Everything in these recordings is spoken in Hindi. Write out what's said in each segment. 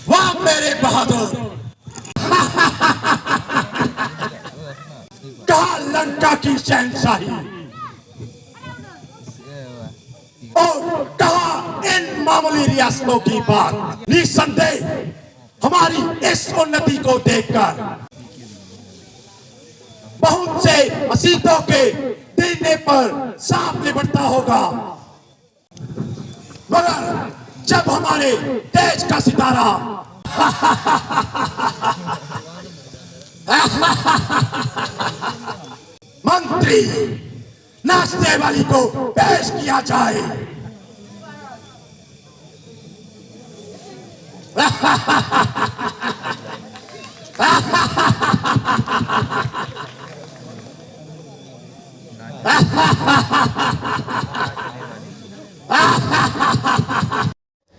वाह मेरे बहादुर। कहा लंका की शहंशाही और कहा इन मामूली रियासतों की बात। निसंदेह हमारी इस उन्नति को देखकर बहुत से मसीतों के सीने पर सांप लिपटता होगा, मगर जब हमारे देश का सितारा मंत्री नाचने वाली को पेश किया जाए,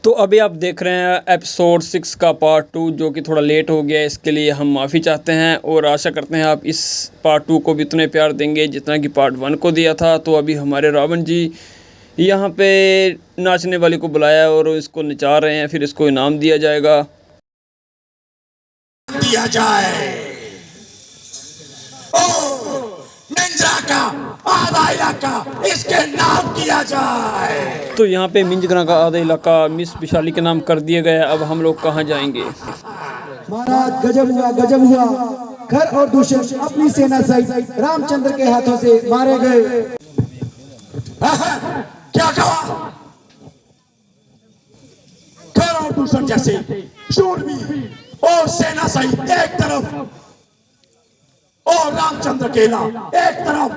तो अभी आप देख रहे हैं एपिसोड 6 का पार्ट 2, जो कि थोड़ा लेट हो गया है। इसके लिए हम माफ़ी चाहते हैं और आशा करते हैं आप इस पार्ट 2 को भी उतने प्यार देंगे जितना कि पार्ट 1 को दिया था। तो अभी हमारे रावण जी यहाँ पे नाचने वाले को बुलाया और इसको नचा रहे हैं, फिर इसको इनाम दिया जाएगा। दिया जाए ओ मिंजरा का आधा इलाका इसके नाम किया जाए। तो यहाँ पे मिंजरा का आधा इलाका मिस विशाली के नाम कर दिया गया। अब हम लोग कहाँ जाएंगे? महाराज गजब हुआ, गजब हुआ। खर और दूषण अपनी सेना सहित रामचंद्र के हाथों से मारे गए। क्या कहा? खर और दूषण जैसे शूरवीर और सेना सहित एक तरफ और रामचंद्र केला एक तरफ।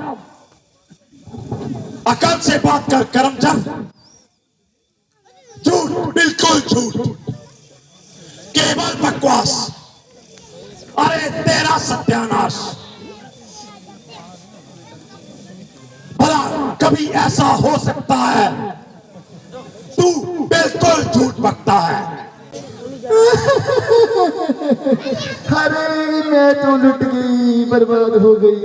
अकल से बात कर करमचंद। झूठ, बिल्कुल झूठ, केवल बकवास। अरे तेरा सत्यानाश। भला कभी ऐसा हो सकता है? तू बिल्कुल झूठ बकता है। अरे मैं तो लुट गई, बर्बाद हो गई।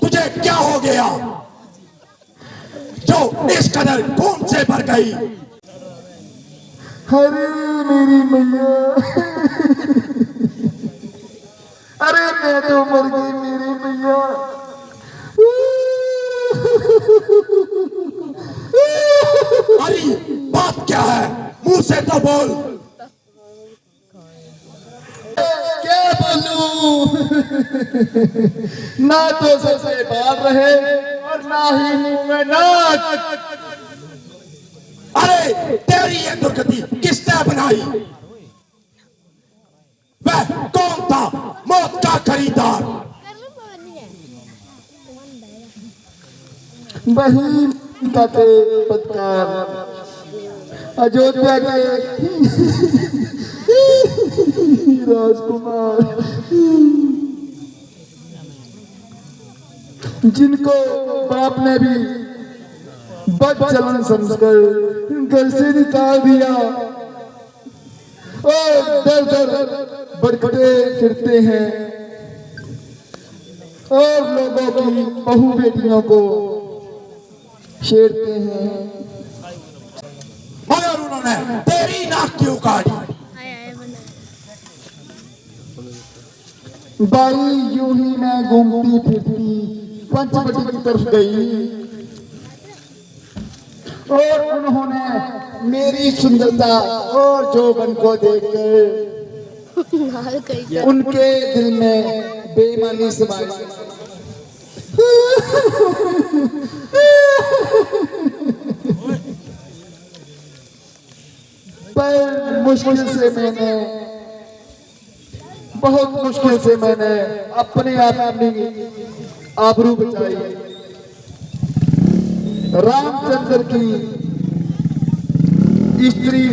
तुझे क्या हो गया जो इस कदर खून से भर गई? अरे मेरी मैया, अरे मैं तो मर गई मेरी मैया। अरे बात क्या है? मुंह से तो बोल। क्या बोलूं? ना तो सबसे बात रहे और ना ही मुंह में नाक। अरे तेरी ये दुर्गति किसने बनाई? वह कौन था मौत का खरीदार? वही का थे पत्कार, अयोध्या के राजकुमार, जिनको बाप ने भी बदचलन समझकर घर से निकाल दिया और दर दर भटकते फिरते हैं और लोगों की बहू बेटियों को छेड़ते हैं। मगर उन्होंने तेरी नाक क्यों काटी? बाई यूं ही मैं घूमती फिरती पंचवटी की तरफ गई और उन्होंने मेरी सुंदरता और जोबन को देखकर उनके दिल में बेईमानी समाई। पर मुश्किल से मैंने, बहुत मुश्किल से मैंने अपने आप अपनी आबरू बचाई। रामचंद्र की स्त्री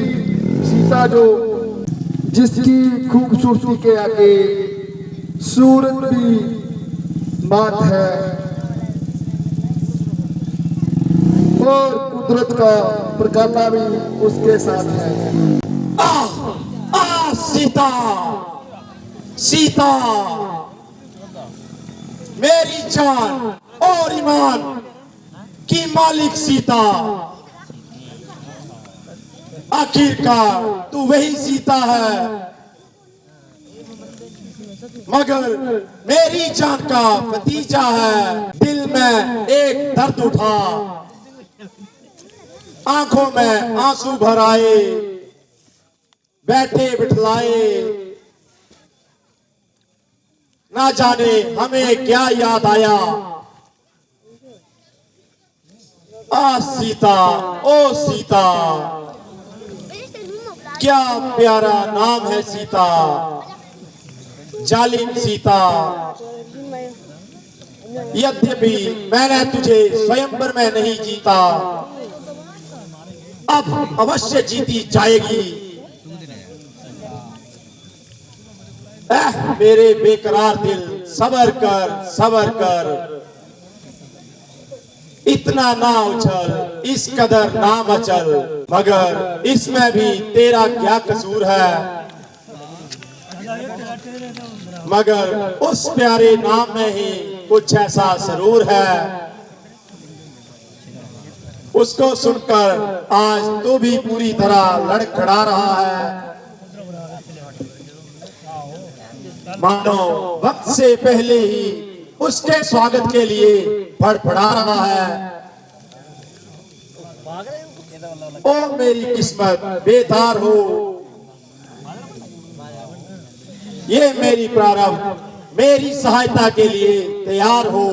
सीता, जो जिसकी खूबसूरती के आगे सूरत भी मात है और कुदरत का प्रकाला भी उसके साथ है। सीता, सीता मेरी जान और ईमान की मालिक सीता। आखिरकार तू वही सीता है, मगर मेरी जान का भतीजा है। दिल में एक दर्द उठा, आंखों में आंसू भर आए, बैठे बिठलाए, ना जाने हमें क्या याद आया। आ सीता, ओ सीता, क्या प्यारा नाम है सीता, जालिम सीता। यद्यपि मैंने तुझे स्वयंवर में नहीं जीता, अब अवश्य जीती जाएगी। मेरे बेकरार दिल, सबर कर, सबर कर, इतना ना उछल, इस कदर ना मचल। मगर इसमें भी तेरा क्या कसूर है, मगर उस प्यारे नाम में ही कुछ ऐसा जरूर है। उसको सुनकर आज तू भी पूरी तरह लड़खड़ा रहा है, मानो वक्त से पहले ही उसके स्वागत के लिए फड़फड़ा रहा है। ओ मेरी किस्मत बेदार हो, ये मेरी प्रारंभ मेरी सहायता के लिए तैयार हो।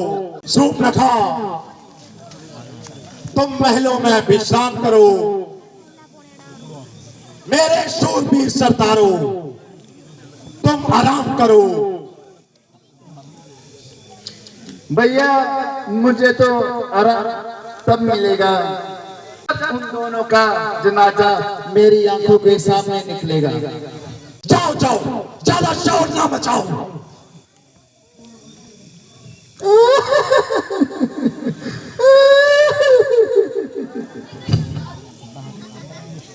सूप न खा, तुम महलों में विश्राम करो। मेरे शूरवीर सरदारों, तुम आराम करो। भैया मुझे तो आराम तब मिलेगा उन दोनों का जनाजा मेरी आंखों के सामने निकलेगा। जाओ जाओ, ज्यादा शोर ना मचाओ।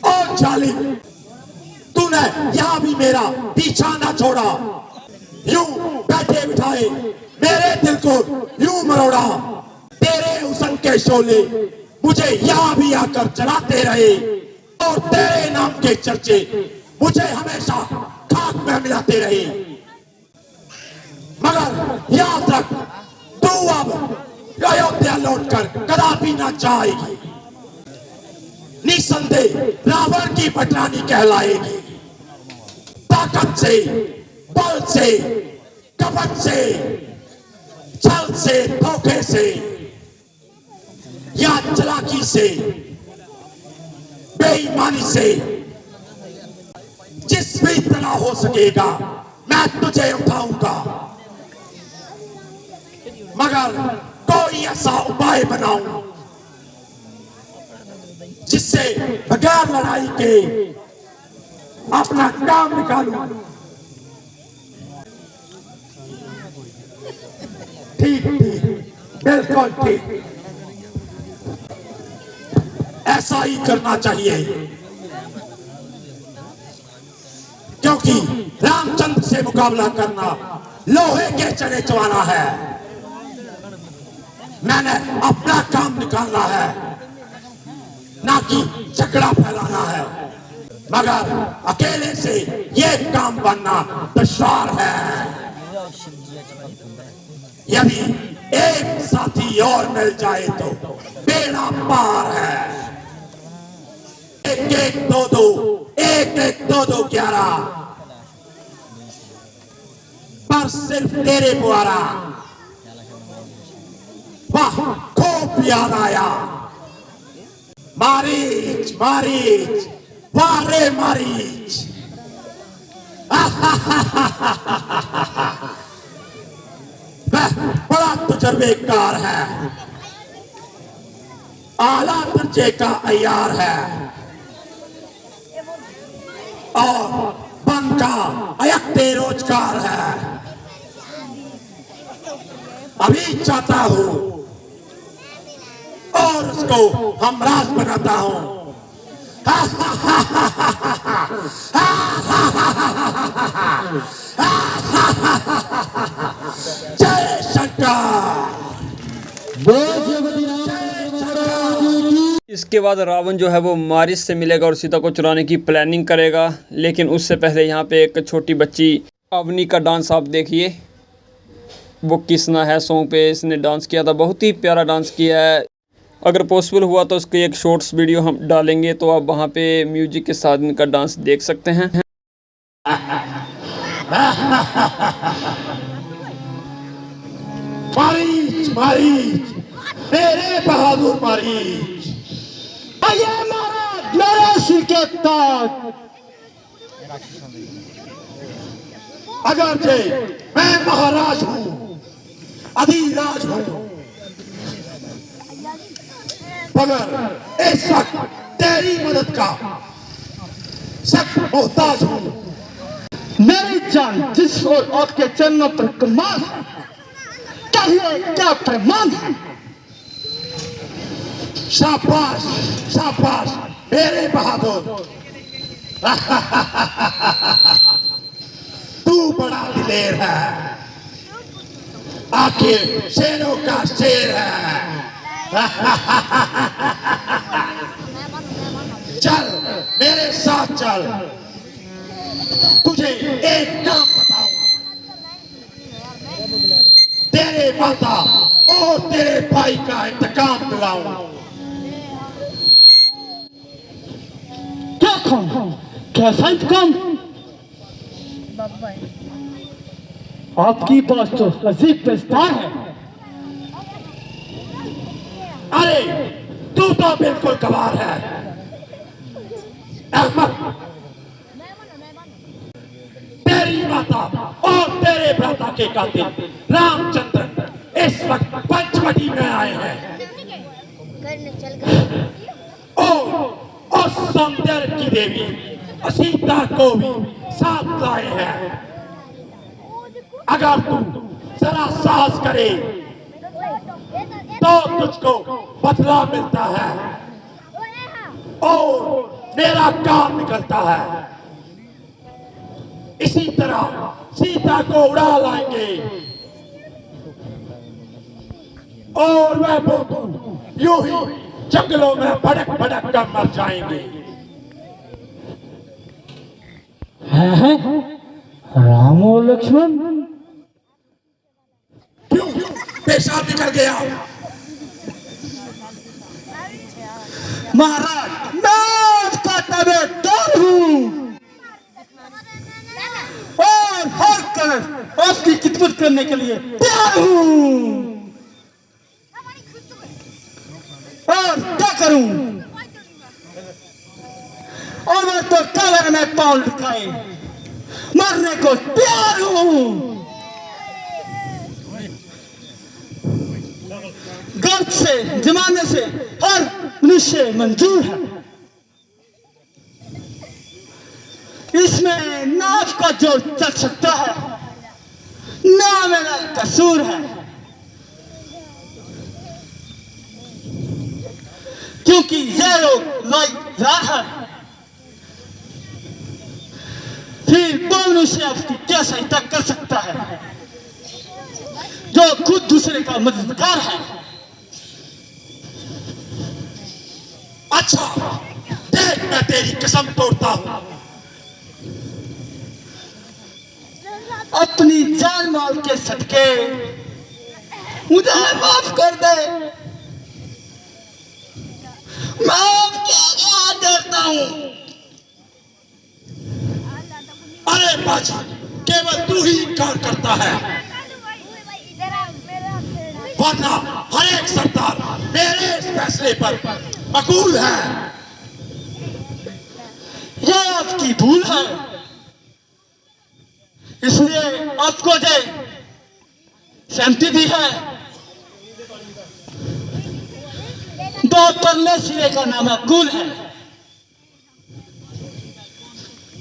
और जालिम, तूने यहां भी मेरा पीछा ना छोड़ा, यूं बैठे बिठाए मेरे दिल को यूं मरोड़ा। तेरे हुस्न के शोले मुझे यहां भी आकर जलाते रहे, और तेरे नाम के चर्चे मुझे हमेशा खाक में मिलाते रहे। मगर याद रख, तू अब अयोध्या लौटकर कदापि ना जाएगी। निसंदेह रावण की पटरानी कहलाएगी। ताकत से, बल से, कपट से, छल से, धोखे से या चालाकी से, बेईमानी से, जिस भी तरह हो सकेगा मैं तुझे उठाऊंगा। मगर कोई ऐसा उपाय बनाऊं जिससे बगैर लड़ाई के अपना काम निकालूं। ठीक ठीक, बिल्कुल ठीक, ऐसा ही करना चाहिए, क्योंकि रामचंद्र से मुकाबला करना लोहे के चने चबाना है। मैंने अपना काम निकालना है, ना कि झगड़ा फैलाना है। मगर अकेले से ये काम बनना दुश्वार है। यदि एक साथी और मिल जाए तो बेड़ा पार है। एक एक दो दो, एक एक दो दो 11, पर सिर्फ तेरे द्वारा। वाह, खूब याद आया। मारीच मारीच, वाह रे मारीच। वह बड़ा तजुर्बेकार है, आला दर्जे का अय्यार है, और बन का अयक्ते रोजगार है। अभी चाहता हूं और उसको हमराज बनाता हूं। जय शंकर। इसके बाद रावण जो है वो मारिच से मिलेगा और सीता को चुराने की प्लानिंग करेगा। लेकिन उससे पहले यहाँ पे एक छोटी बच्ची अवनी का डांस आप देखिए। वो किसना है सॉन्ग पे इसने डांस किया था, बहुत ही प्यारा डांस किया है। अगर पॉसिबल हुआ तो उसकी एक शॉर्ट्स वीडियो हम डालेंगे, तो आप वहाँ पे म्यूजिक के साथ इनका डांस देख सकते हैं। मारीच मारीच मेरे बहादुर मारीच, ये महाराज मेरे सिर के ताज। अगर जे मैं महाराज हूँ, अधिराज हूँ, मगर इस वक्त तेरी मदद का सख्त मोहताज हूँ। मेरी जान जिस और आपके चरणों पर कमाल है, कहिए क्या प्रमाण है। शाबाश शाबाश मेरे बहादुर, तू बड़ा दिलेर है, आखिर शेरों का शेर है। चल मेरे साथ चल, तुझे एक काम बताऊं, तेरे माता और तेरे भाई का इंतकाम दिलाऊं। क्या काम, कैसा इंतकाम? आपकी बात तो अजीब विस्तार है। अरे तू तो बिल्कुल गवार है अहमद। तेरी माता और तेरे भ्राता के कातिल रामचंद्र इस वक्त पंचवटी में आए हैं और सौंदर्य की देवी सीता को भी साथ लाए हैं। अगर तू जरा साहस करे तो तुझको बदला मिलता है और मेरा काम निकलता है। इसी तरह सीता को उड़ा लाएंगे और वह बोतू यूं ही जंगलों में भड़क भड़क कर मर जाएंगे। है राम और लक्ष्मण? क्यों पेशाब निकल गया? महाराज मैं उसका तबेदार हूँ और हर कर आपकी खिदमत करने के लिए तैयार हूँ। और क्या करूं? और मैं तो कलर में पाँव लटकाए मरने को तैयार हूं। गर्द से जमाने से हर मनुष्य मंजूर है। इसमें नाफ का जोर चल सकता है, ना मेरा कसूर है, क्योंकि ये लोग लाइक है। फिर दो मनुष्य आपकी क्या सहायता कर सकता है जो खुद दूसरे का मददगार है? अच्छा देख, मैं तेरी कसम तोड़ता हूं। अपनी जान माल के सदके मुझे माफ कर दे। मैं आपके आगे हाथ जोड़ता हूं। अरे बाजी, केवल तू ही इनकार करता है, वरना हर एक सरदार मेरे इस फैसले पर मकबूल है। यह आपकी भूल है, इसलिए आपको जो सहमति दी है दो परले सिरे का नामकूल है।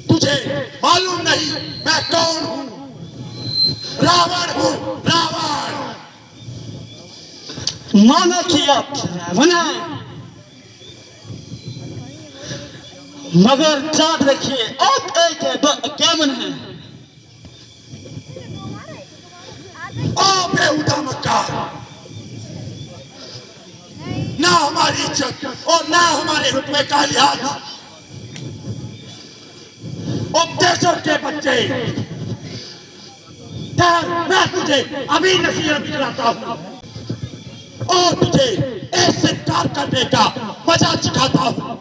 तुझे मालूम नहीं मैं कौन हूं? रावण हूं, रावण। माना कि आप रावण हैं, मगर याद रखिए आप एक कैमन हैं। ओ बेहुदा मक्कार, हमारी इज्जत और ना हमारे रुतबे का लिहाज। उपदेशों के बच्चे, मैं तुझे अभी नसीहत दिलाता हूं और तुझे ऐसे कार करने का मजा सिखाता हूं।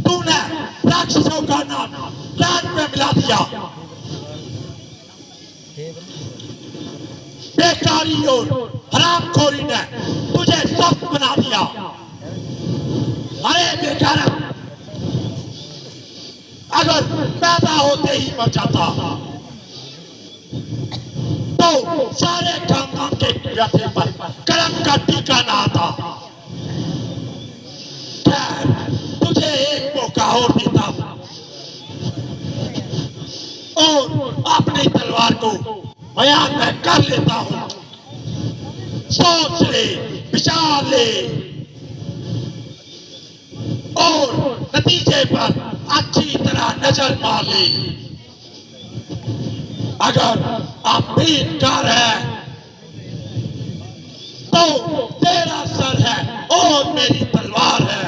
तूने राक्षसों का नाम राज में मिला दिया, बेकारी और हरामखोरी ने तुझे स्वस्थ बना दिया। अरे बेकार, अगर पैदा होते ही मर जाता तो सारे खानदान के व्यक्ति पर कलम का टीका ना आता। खैर, तुझे एक मौका और देता हूं और अपनी तलवार को बयान में कर लेता हूं। सोच ले, विचार ले और नतीजे पर अच्छी तरह नजर मार ले। अगर आप भी इनकार है तो तेरा सर है और मेरी तलवार है।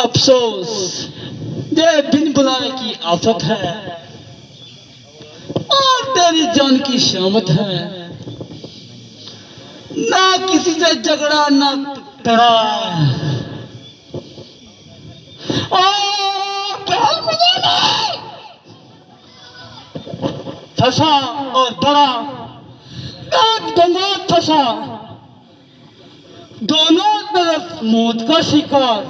अफसोस, ये बिन बुलाने की आफत है और तेरी जान की शामत है। ना किसी से झगड़ा ना तड़ा फंसा और डरा, गंगा फंसा, दोनों तरफ मौत का शिकार।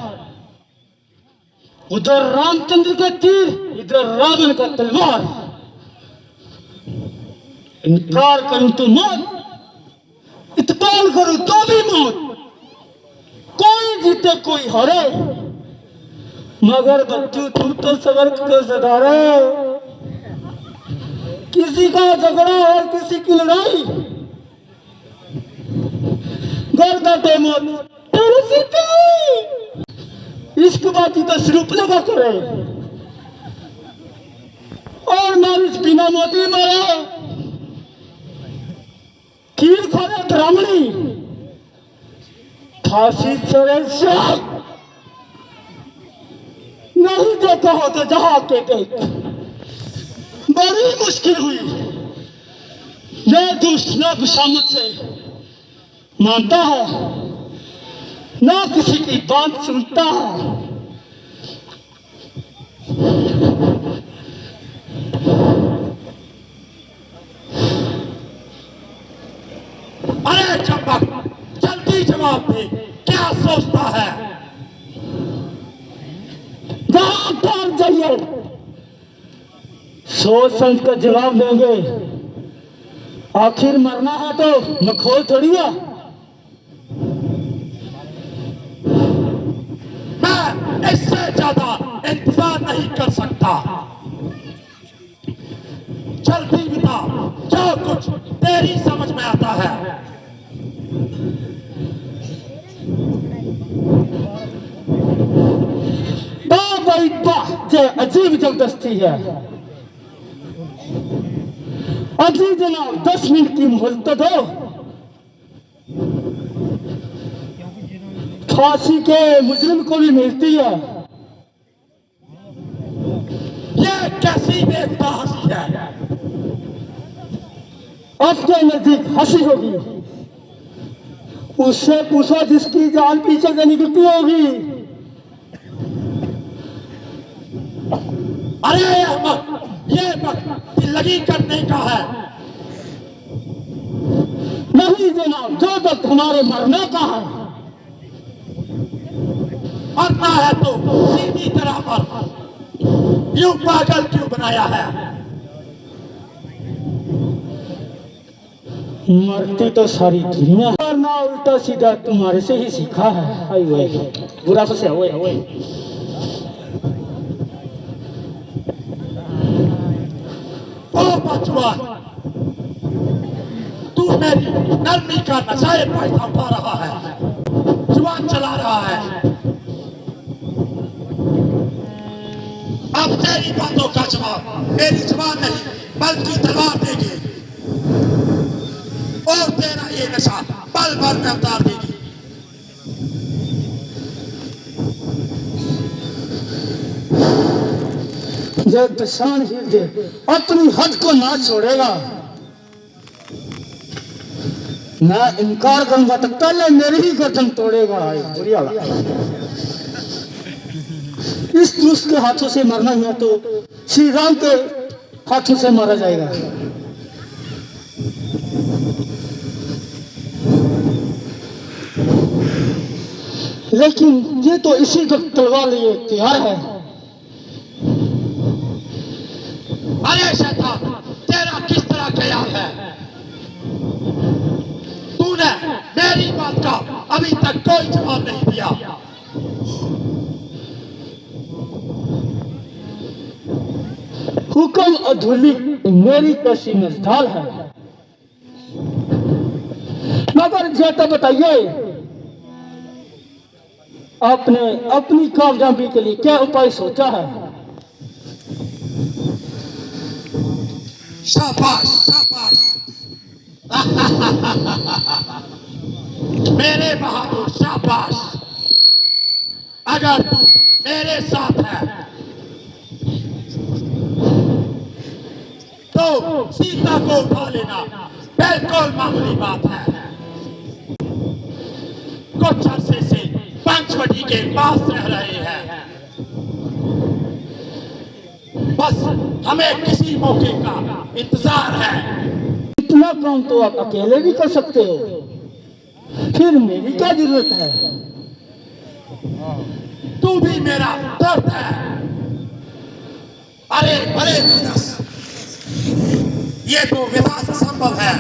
उधर रामचंद्र का तीर, इधर रावण का तलवार। इनकार करूं तो मौत, इत्तबाल करूं तो भी मौत। कोई जीते कोई हारे, मगर बच्चों तुम तो स्वर्ग को सधारे। किसी का झगड़ा और किसी की लड़ाई, गर्दते मौत तेरे सिर पे आई। इश्कबाजी का स्वरूप लगा करे और मारिश बिना मोती मारे। कील खाने ब्राह्मणी, फांसी चढ़े शाम। नहीं देखा हो तो जहां के देख। बड़ी मुश्किल हुई, यह दुष्ट न खुशामत से मानता है, ना किसी की बात सुनता है। अरे चंपक, जल्दी जवाब दे, क्या सोचता है? जहां जाइए, सोच समझ कर जवाब देंगे। आखिर मरना है तो मखौल थोड़ी है। मैं इससे ज्यादा इंतजार नहीं कर सकता। जल्दी बता जो कुछ तेरी समझ में आता है। भाई वाह, ये अजीब जबरदस्ती है। अजी जनाब 10 मिनट की मोहलत दो। फांसी के मुजरिम को भी मिलती है। ये कैसी बेवकूफ हंसी है? आपके नजदीक हंसी होगी, उससे पूछो जिसकी जान पीछे से निकलती होगी। अरे अहमद, ये वक्त लगी करने का है। नहीं जनाब, जो वक्त हमारे मरने का है। मरना है तो सीधी तरह मर। यूं पागल क्यों बनाया है? मरती तो सारी दुनिया है, ना उल्टा सीधा तुम्हारे से ही सीखा है। आई हुए बुरा से हुए। ओ बचवा, तू मेरी नरमी का नशाए फायदा उठा रहा है, जुबान चला रहा है। अब तेरी बातों का जवाब मेरी जुबान नहीं बल्कि तलवार देगी। अवतार देगी। ये किसान हृदय अपनी हद को ना छोड़ेगा। मैं इनकार करूंगा तो पहले मेरी ही गर्दन तोड़ेगा। बुरी हालत। इस दुष्ट के हाथों से मरना है तो श्री राम के हाथों से मारा जाएगा। लेकिन ये तो इसी को तलवार लिए तैयार है। अरे शैतान, तेरा किस तरह ख्याल है? तूने मेरी बात का अभी तक कोई जवाब नहीं दिया। हुक्म अधूरी मेरी पेशी में ढाल है। मगर ये तो बताइए, आपने अपनी कामयाबी के लिए क्या उपाय सोचा है? शाबाश शाबाश। मेरे बहादुर शाबाश। अगर तू मेरे साथ है तो सीता को उठा लेना बिल्कुल मामूली बात है। कुछ अरसे से पंचवटी के पास रह रहे हैं। बस हमें किसी मौके का इंतजार है। इतना काम तो आप अकेले भी कर सकते हो, फिर मेरी क्या जरूरत है? तू भी मेरा दर्द है। अरे भले मानस, ये तो विधान संभव है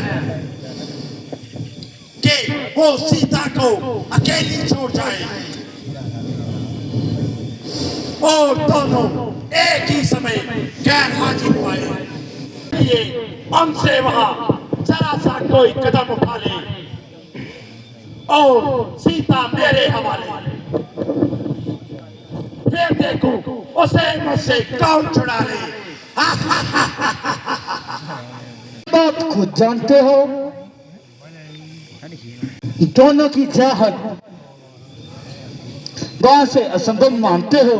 कि वो सीता को अकेली छोड़ जाए और दोनों एक ही समय गैर हाजिर पाए। ये हमसे वहां जरा सा कोई कदम उठा ले और सीता मेरे हवाले। फिर देखो उसे मुझसे कौन छुड़ा ले। बात खुद जानते हो, दोनों की चाहत वहां से असंभव मानते हो।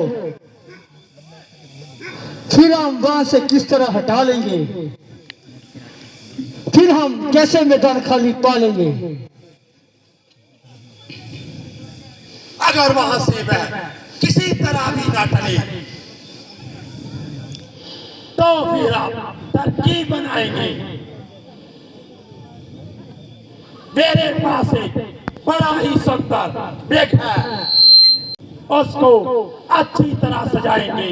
फिर हम वहां से किस तरह हटा लेंगे? फिर हम कैसे मैदान खाली पा लेंगे? अगर वहां से वह किसी तरह भी ना टले तो फिर आप तरकीब बनाएंगे। मेरे पास एक बड़ा ही सुंदर बेग है, उसको अच्छी तरह सजाएंगे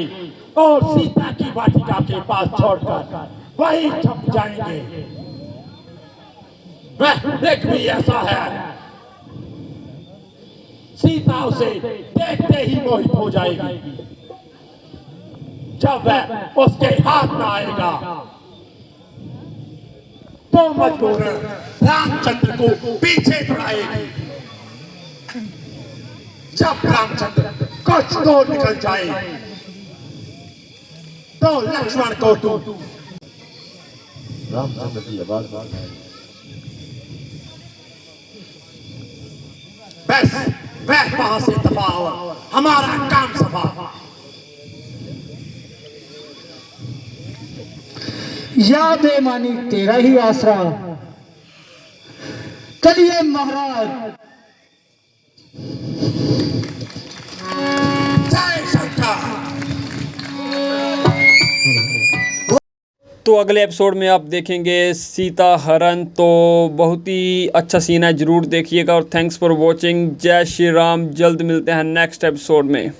और सीता की वाटिका के पास छोड़कर वहीं छप जाएंगे। वह बेग भी ऐसा है, सीता उसे देखते ही मोहित हो जाएगी। जब वह उसके हाथ में आएगा तो मजबूरन रामचंद्र को पीछे दौड़ाएगी। जब रामचंद्र कुछ दूर निकल जाए तो लक्ष्मण को तू रामचंद्र की आवाज बस वह वहां से दफा हो, हमारा काम सफा। या बेमानी तेरा ही आसरा। चलिए महाराज। जय शंकर। तो अगले एपिसोड में आप देखेंगे सीता हरण। तो बहुत ही अच्छा सीन है, ज़रूर देखिएगा। और थैंक्स फॉर वॉचिंग। जय श्री राम। जल्द मिलते हैं नेक्स्ट एपिसोड में।